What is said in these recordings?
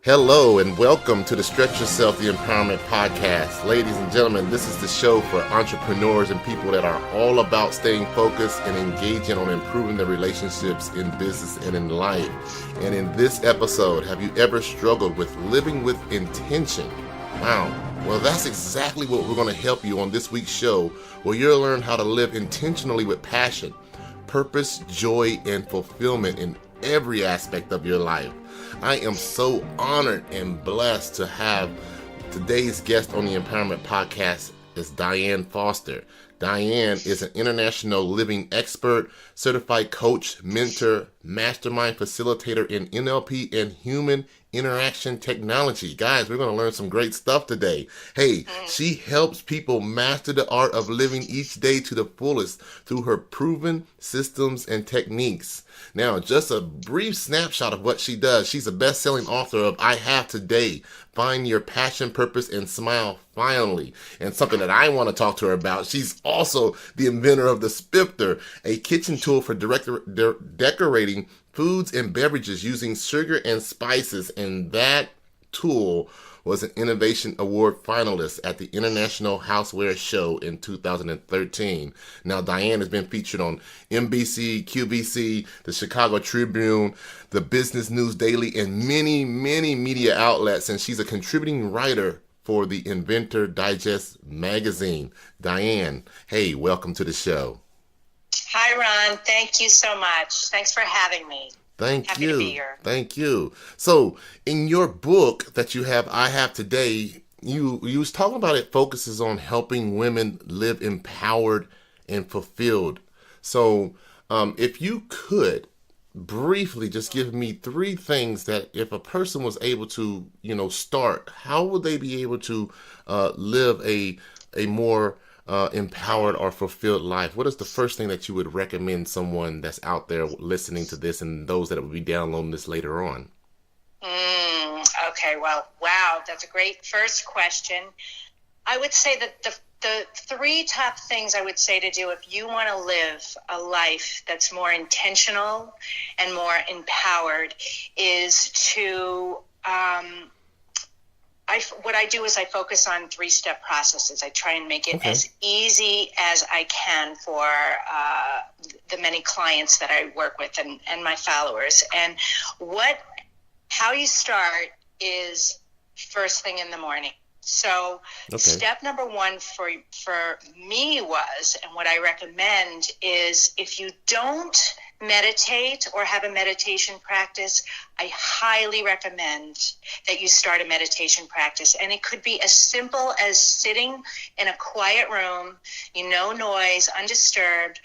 Hello and welcome to the Stretch Yourself, the Empowerment Podcast. Ladies and gentlemen, this is the show for entrepreneurs and people that are all about staying focused and engaging on improving their relationships in business and in life. And in this episode, have you ever struggled with living with intention? Wow. Well, that's exactly what we're going to help you on this week's show, where you'll learn how to live intentionally with passion, purpose, joy, and fulfillment in every aspect of your life. I am so honored and blessed to have today's guest on the Empowerment Podcast is Diane Forster. Diane is an international living expert, certified coach, mentor, mastermind facilitator in NLP and human interaction technology. Guys, we're going to learn some great stuff today. Hey, she helps people master the art of living each day to the fullest through her proven systems and techniques. Now, just a brief snapshot of what she does. She's a best-selling author of I Have Today, Find Your Passion, Purpose, and Smile Finally. And something that I want to talk to her about, she's also the inventor of the SPIFTER, a kitchen tool for decorating foods and beverages using sugar and spices. And that tool was an Innovation Award Finalist at the International Houseware Show in 2013. Now, Diane has been featured on NBC, QVC, the Chicago Tribune, the Business News Daily, and many, many media outlets. And she's a contributing writer for the Inventor Digest magazine. Diane, hey, welcome to the show. Hi, Ron. Thank you so much. Thanks for having me. Thank you. Happy to be here. Thank you. So, in your book that you have, I Have Today, you was talking about it focuses on helping women live empowered and fulfilled. So, if you could briefly just give me three things that if a person was able to, start, how would they be able to live a more empowered or fulfilled life? What is the first thing that you would recommend someone that's out there listening to this and those that will be downloading this later on? Okay, well, wow, that's a great first question. I would say that the three top things I would say to do if you want to live a life that's more intentional and more empowered is to what I do is I focus on three-step processes. I try and make it as easy as I can for the many clients that I work with and my followers. And how you start is first thing in the morning. So step number one for me was, and what I recommend is if you don't meditate or have a meditation practice, I highly recommend that you start a meditation practice. And it could be as simple as sitting in a quiet room, no noise, undisturbed.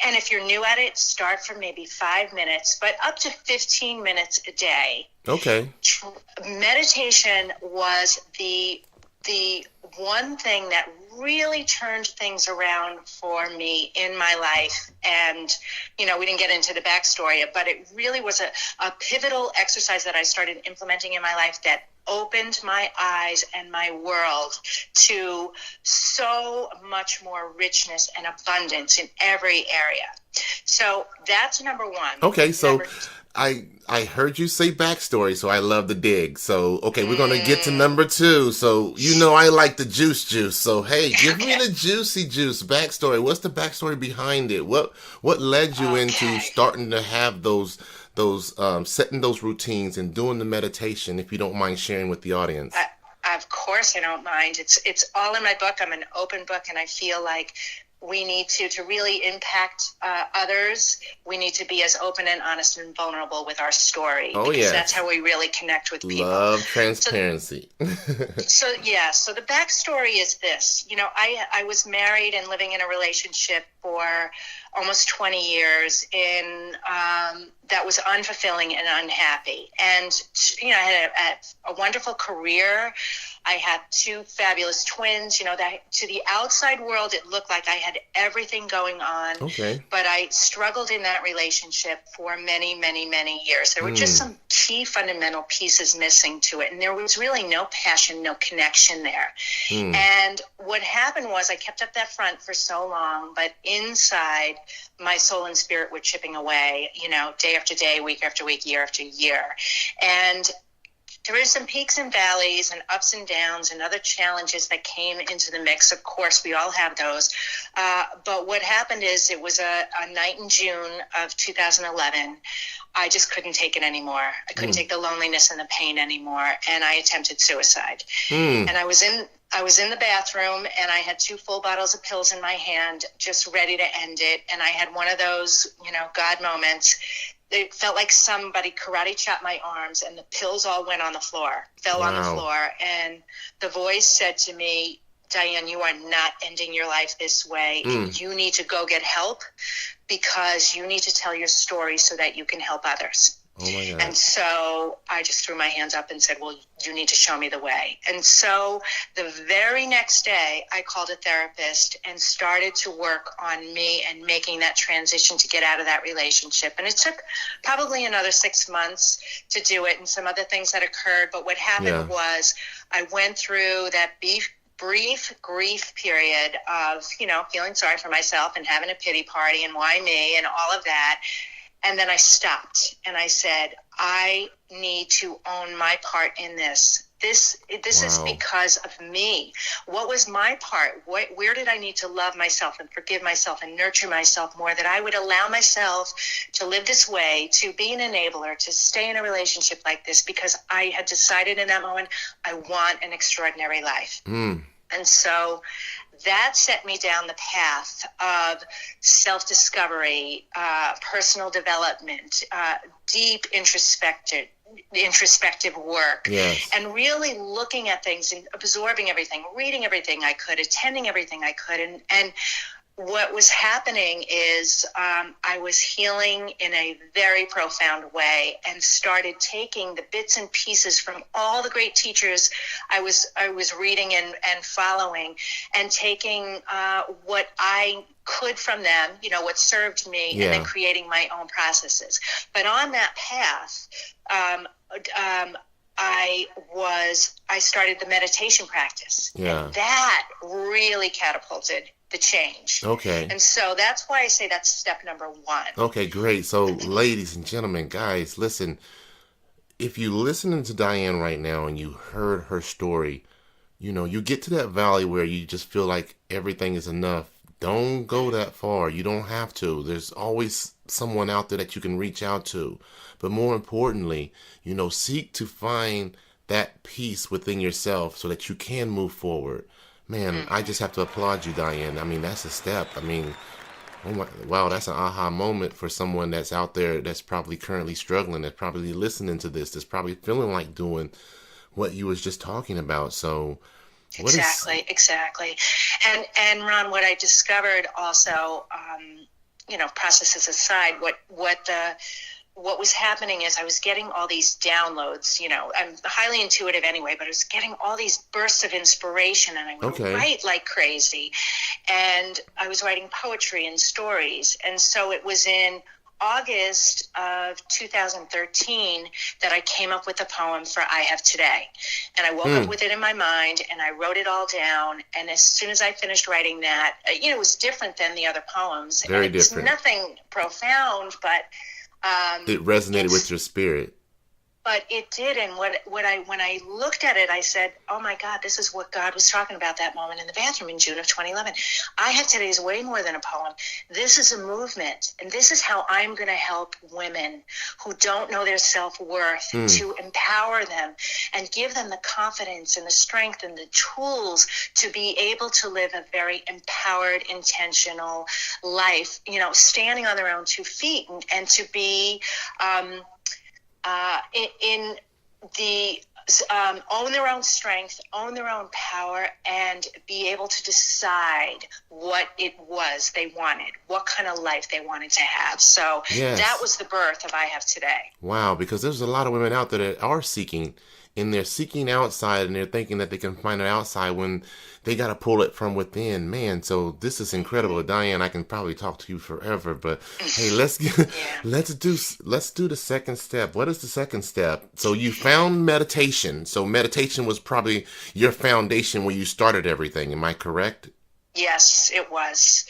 And if you're new at it, start for maybe 5 minutes, but up to 15 minutes a day. Okay. Meditation was the one thing that really turned things around for me in my life. And, we didn't get into the backstory, but it really was a pivotal exercise that I started implementing in my life that opened my eyes and my world to so much more richness and abundance in every area. So that's number one. Okay, so I heard you say backstory, so I love the dig. So, we're going to get to number two. So, I like the juice. So, hey, give me the juicy juice backstory. What's the backstory behind it? What led you into starting to have those setting those routines and doing the meditation, if you don't mind sharing with the audience? Of course I don't mind. It's all in my book. I'm an open book, and I feel like we need to really impact others. We need to be as open and honest and vulnerable with our story. Because that's how we really connect with people. Love transparency. So the backstory is this. I was married and living in a relationship for almost 20 years that was unfulfilling and unhappy. And, I had a wonderful career. I had two fabulous twins, that to the outside world, it looked like I had everything going on. Okay. But I struggled in that relationship for many, many, many years. There were just some key fundamental pieces missing to it. And there was really no passion, no connection there. And what happened was I kept up that front for so long, but inside my soul and spirit were chipping away, day after day, week after week, year after year. And there were some peaks and valleys and ups and downs and other challenges that came into the mix. Of course, we all have those. But what happened is it was a night in June of 2011. I just couldn't take it anymore. I couldn't take the loneliness and the pain anymore. And I attempted suicide. And I was in the bathroom, and I had 2 full bottles of pills in my hand, just ready to end it. And I had one of those, God moments. It felt like somebody karate chopped my arms, and the pills all went on the floor, fell on the floor. And the voice said to me, Diane, you are not ending your life this way. You need to go get help, because you need to tell your story so that you can help others. Oh my God. And so I just threw my hands up and said, well, you need to show me the way. And so the very next day, I called a therapist and started to work on me and making that transition to get out of that relationship. And it took probably another 6 months to do it, and some other things that occurred. But what happened was I went through that brief grief period of, feeling sorry for myself and having a pity party and why me and all of that. And then I stopped and I said, I need to own my part in this. This is because of me. What was my part? Where did I need to love myself and forgive myself and nurture myself more, that I would allow myself to live this way, to be an enabler, to stay in a relationship like this, because I had decided in that moment, I want an extraordinary life. And so that set me down the path of self-discovery, personal development, deep introspective work, and really looking at things and absorbing everything, reading everything I could, attending everything I could. And what was happening is I was healing in a very profound way, and started taking the bits and pieces from all the great teachers I was reading and following, and taking what I could from them, what served me, and then creating my own processes. But on that path, I started the meditation practice. And that really catapulted the change. Okay. And so that's why I say that's step number 1. Okay, great. So ladies and gentlemen, guys, listen, if you listening to Diane right now and you heard her story, you get to that valley where you just feel like everything is enough. Don't go that far. You don't have to. There's always someone out there that you can reach out to. But more importantly, seek to find that peace within yourself so that you can move forward. Man, I just have to applaud you, Diane. I mean, that's a step. I mean, wow, that's an aha moment for someone that's out there that's probably currently struggling, that's probably listening to this, that's probably feeling like doing what you was just talking about. So Exactly. And Ron, what I discovered also, processes aside, what was happening is I was getting all these downloads. I'm highly intuitive anyway, but I was getting all these bursts of inspiration, and I would write like crazy. And I was writing poetry and stories. And so it was in August of 2013 that I came up with a poem for I Have Today. And I woke up with it in my mind, and I wrote it all down. And as soon as I finished writing that, it was different than the other poems. Very different. Nothing profound, but it resonated with your spirit. But it did, and when I looked at it, I said, "Oh my God, this is what God was talking about that moment in the bathroom in June of 2011." I Have Today is way more than a poem. This is a movement, and this is how I'm going to help women who don't know their self-worth to empower them and give them the confidence and the strength and the tools to be able to live a very empowered, intentional life. Standing on their own 2 feet, and to be in the own their own strength, own their own power, and be able to decide what it was they wanted, what kind of life they wanted to have. So that was the birth of I Have Today. Wow, because there's a lot of women out there that are seeking, and they're seeking outside, and they're thinking that they can find it outside when they got to pull it from within. Man, so this is incredible. Diane, I can probably talk to you forever, but hey, let's do the second step. What is the second step? So you found meditation. So meditation was probably your foundation when you started everything. Am I correct? Yes, it was.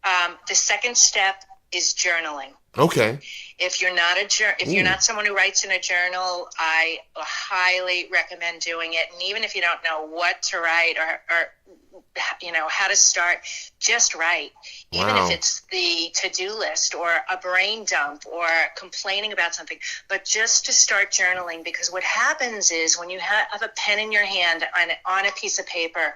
The second step is journaling. Okay. If you're not if you're not someone who writes in a journal, I highly recommend doing it. And even if you don't know what to write or how to start, just write. Even if it's the to-do list or a brain dump or complaining about something, but just to start journaling, because what happens is when you have a pen in your hand on a piece of paper,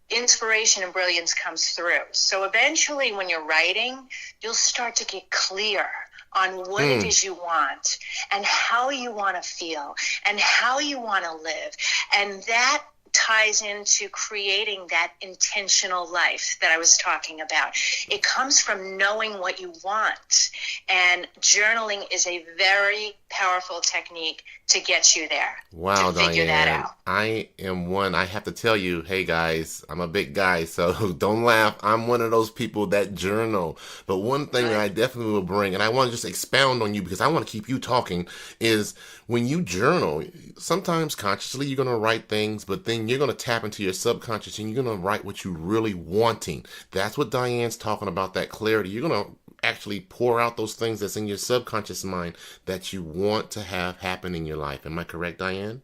inspiration and brilliance comes through. So eventually when you're writing, you'll start to get clear on what it is you want and how you want to feel and how you want to live. And that ties into creating that intentional life that I was talking about. It comes from knowing what you want. And journaling is a very powerful technique to get you there. Wow, to figure Diane. that out. I am one. I have to tell you, hey guys, I'm a big guy, so don't laugh. I'm one of those people that journal. But one thing that I definitely will bring, and I want to just expound on you because I want to keep you talking, is when you journal, sometimes consciously you're going to write things, but then you're going to tap into your subconscious and you're going to write what you're really wanting. That's what Diane's talking about, that clarity. You're going to actually pour out those things that's in your subconscious mind that you want to have happen in your life. Am I correct, Diane?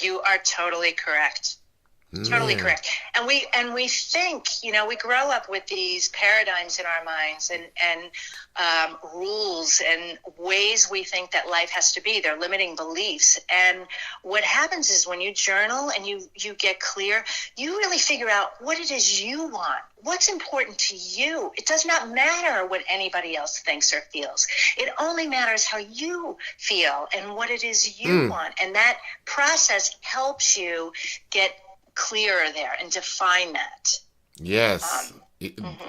You are totally correct. Totally correct. And we think, we grow up with these paradigms in our minds and rules and ways we think that life has to be. They're limiting beliefs. And what happens is when you journal and you get clear, you really figure out what it is you want. What's important to you? It does not matter what anybody else thinks or feels. It only matters how you feel and what it is you want. And that process helps you get clearer there and define that. Yes.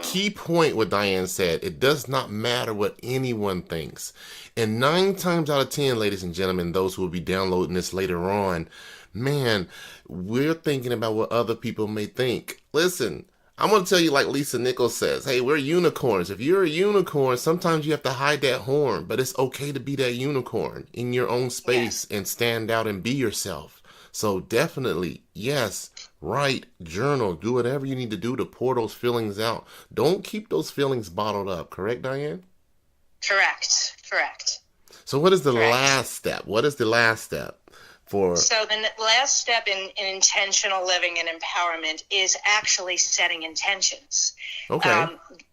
Key point what Diane said. It does not matter what anyone thinks. And 9 times out of 10, ladies and gentlemen, those who will be downloading this later on, man, we're thinking about what other people may think. Listen, I'm going to tell you like Lisa Nichols says, hey, we're unicorns. If you're a unicorn, sometimes you have to hide that horn, but it's okay to be that unicorn in your own space and stand out and be yourself. So definitely, yes, write, journal, do whatever you need to do to pour those feelings out. Don't keep those feelings bottled up. Correct, Diane? Correct. So what is the last step? What is the last step for? So the last step in intentional living and empowerment is actually setting intentions. Okay.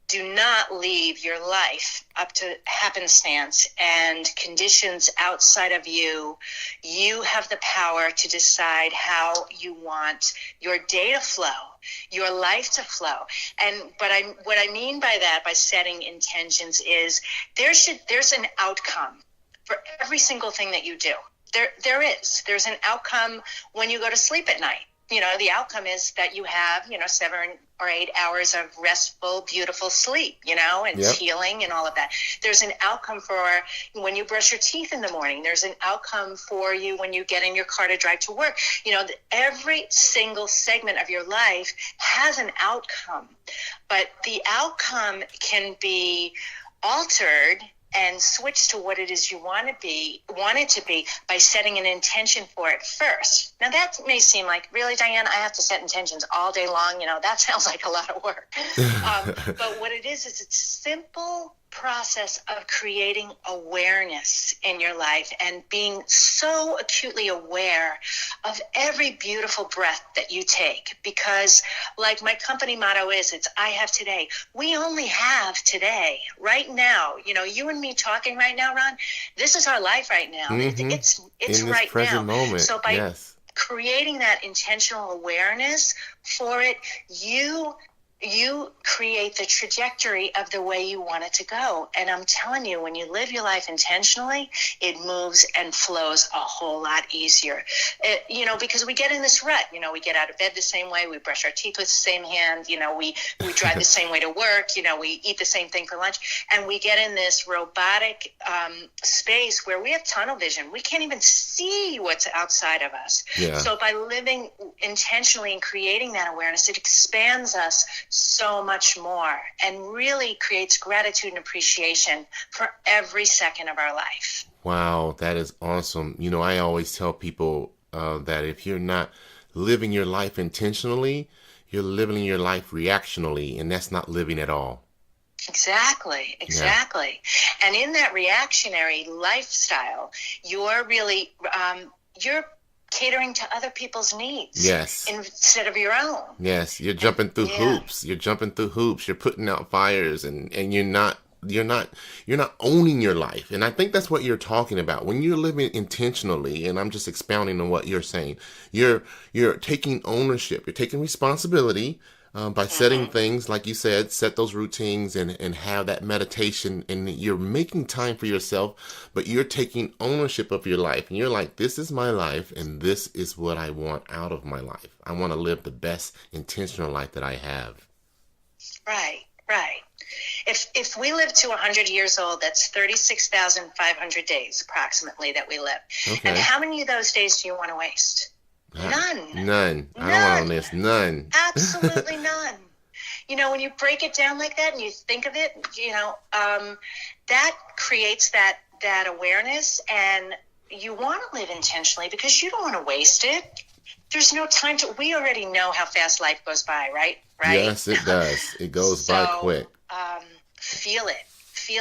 Do not leave your life up to happenstance and conditions outside of you. You have the power to decide how you want your day to flow, your life to flow. What I mean by that, by setting intentions, is there's an outcome for every single thing that you do. There's an outcome when you go to sleep at night. The outcome is that you have, 7 or 8 hours of restful, beautiful sleep, and healing and all of that. There's an outcome for when you brush your teeth in the morning. There's an outcome for you when you get in your car to drive to work. Every single segment of your life has an outcome, but the outcome can be altered and switch to what it is you want it to be by setting an intention for it first. Now that may seem like, really, Diane, I have to set intentions all day long. That sounds like a lot of work. But what it is it's a simple process of creating awareness in your life and being so acutely aware of every beautiful breath that you take. Because like my company motto is, it's I have today. We only have today, right now. You and me talking right now, Ron, this is our life right now. It's in right this present now. moment. So by creating that intentional awareness for it, you create the trajectory of the way you want it to go. And I'm telling you, when you live your life intentionally, it moves and flows a whole lot easier. Because we get in this rut. We get out of bed the same way. We brush our teeth with the same hand. We drive the same way to work. We eat the same thing for lunch. And we get in this robotic space where we have tunnel vision. We can't even see what's outside of us. Yeah. So by living intentionally and creating that awareness, it expands us so much more and really creates gratitude and appreciation for every second of our life. Wow, that is awesome. I always tell people that if you're not living your life intentionally, you're living your life reactionally, and that's not living at all. Exactly. And in that reactionary lifestyle, you're really, you're catering to other people's needs. Yes. Instead of your own. Yes. You're jumping through hoops. You're putting out fires, and you're not owning your life. And I think that's what you're talking about. When you're living intentionally, and I'm just expounding on what you're saying, you're taking ownership. You're taking responsibility. By setting things, like you said, set those routines and have that meditation, and you're making time for yourself, but you're taking ownership of your life. And you're like, this is my life, and this is what I want out of my life. I want to live the best intentional life that I have. Right. If we live to 100 years old, that's 36,500 days approximately that we live. Okay. And how many of those days do you want to waste? None. I don't want to miss none. Absolutely none. When you break it down like that and you think of it, that creates that awareness, and you want to live intentionally because you don't want to waste it. There's no time we already know how fast life goes by, right? Yes, it does. It goes by quick. Feel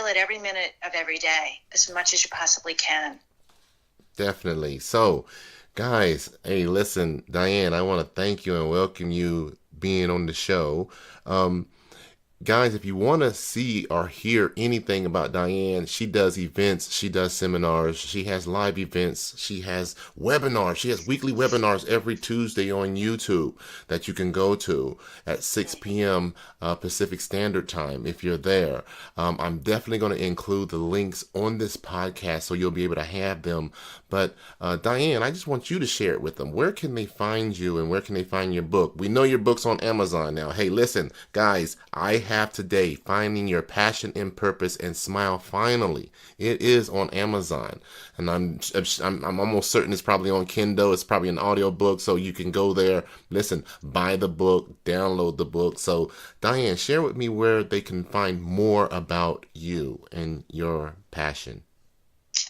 it every minute of every day as much as you possibly can. Definitely. So, guys, hey, listen, Diane, I want to thank you and welcome you being on the show. Guys, if you want to see or hear anything about Diane, she does events, she does seminars, she has live events, she has webinars, she has weekly webinars every Tuesday on YouTube that you can go to at 6 p.m. Pacific Standard Time if you're there. I'm definitely going to include the links on this podcast so you'll be able to have them. But Diane, I just want you to share it with them. Where can they find you and where can they find your book? We know your book's on Amazon now. Hey, listen, guys, I have today, Finding Your Passion and Purpose and Smile Finally. It is on Amazon, and I'm almost certain it's probably on Kindle. It's probably an audio book, so you can go there, listen, buy the book, download the book. So Diane, share with me where they can find more about you and your passion.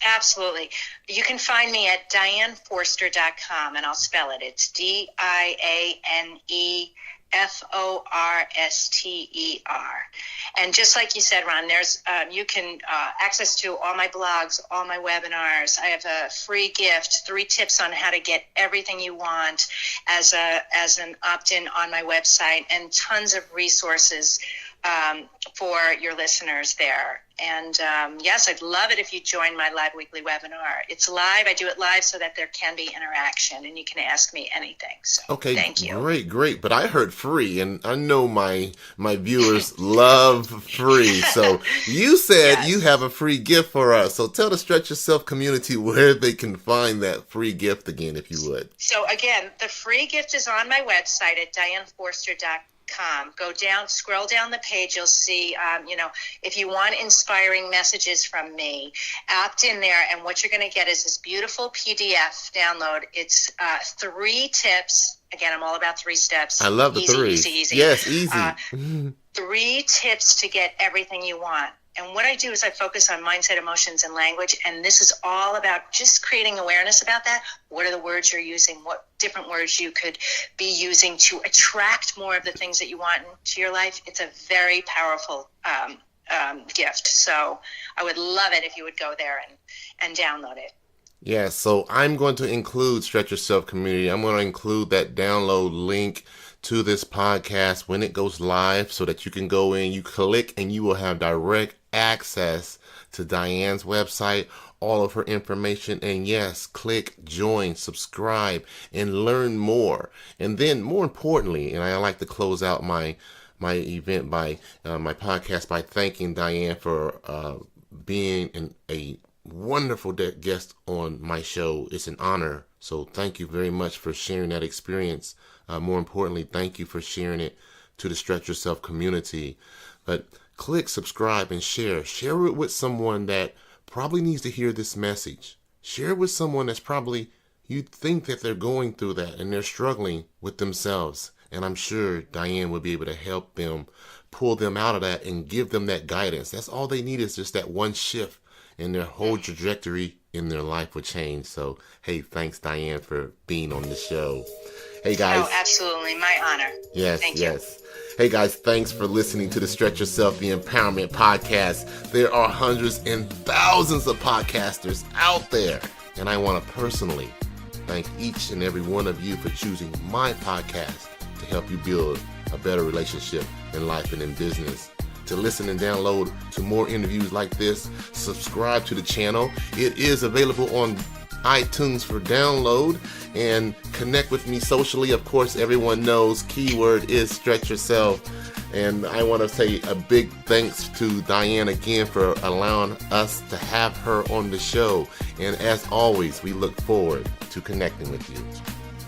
Absolutely. You can find me at dianeforster.com, and I'll spell it. It's DianeForster. And just like you said, Ron, there's you can access to all my blogs, all my webinars. I have a free gift, 3 tips on how to get everything you want as an opt-in on my website, and tons of resources for your listeners there. And yes, I'd love it if you join my live weekly webinar. It's live. I do it live so that there can be interaction and you can ask me anything. So okay, thank you. Great. But I heard free, and I know my viewers love free. So you said yes. You have a free gift for us. So tell the Stretch Yourself community where they can find that free gift again, if you would. So again, the free gift is on my website at dianeforster.com. Go down, scroll down the page. You'll see, if you want inspiring messages from me, opt in there. And what you're going to get is this beautiful PDF download. It's 3 tips. Again, I'm all about 3 steps. I love the 3. Easy. Yes, easy. 3 tips to get everything you want. And what I do is I focus on mindset, emotions, and language. And this is all about just creating awareness about that. What are the words you're using? What different words you could be using to attract more of the things that you want into your life? It's a very powerful gift. So I would love it if you would go there and download it. Yeah, so I'm going to include Stretch Yourself community. I'm going to include that download link to this podcast when it goes live so that you can go in, you click, and you will have direct access to Diane's website, all of her information, and yes, click, join, subscribe, and learn more. And then more importantly, and I like to close out my event by my podcast by thanking Diane for being a wonderful guest on my show. It's an honor. So thank you very much for sharing that experience. More importantly, thank you for sharing it to the Stretch Yourself community. But click, subscribe, and share. Share it with someone that probably needs to hear this message. Share it with someone that's probably, you think that they're going through that and they're struggling with themselves. And I'm sure Diane will be able to help them, pull them out of that and give them that guidance. That's all they need, is just that one shift, and their whole trajectory in their life will change. So, hey, thanks, Diane, for being on the show. Hey guys. Oh, absolutely. My honor. Yes, Thank yes. Hey guys, thanks for listening to the Stretch Yourself, the Empowerment Podcast. There are hundreds and thousands of podcasters out there, and I want to personally thank each and every one of you for choosing my podcast to help you build a better relationship in life and in business. To listen and download to more interviews like this, subscribe to the channel. It is available on iTunes for download, and connect with me socially. Of course, everyone knows keyword is Stretch Yourself. And I want to say a big thanks to Diane again for allowing us to have her on the show. And as always, we look forward to connecting with you.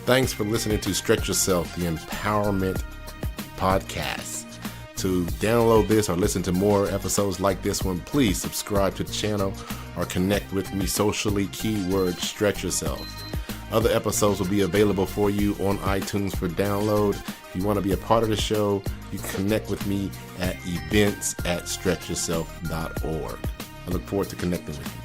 Thanks for listening to Stretch Yourself, the Empowerment Podcast. To download this or listen to more episodes like this one, please subscribe to the channel or connect with me socially, keyword Stretch Yourself. Other episodes will be available for you on iTunes for download. If you want to be a part of the show, you can connect with me at events@stretchyourself.org. I look forward to connecting with you.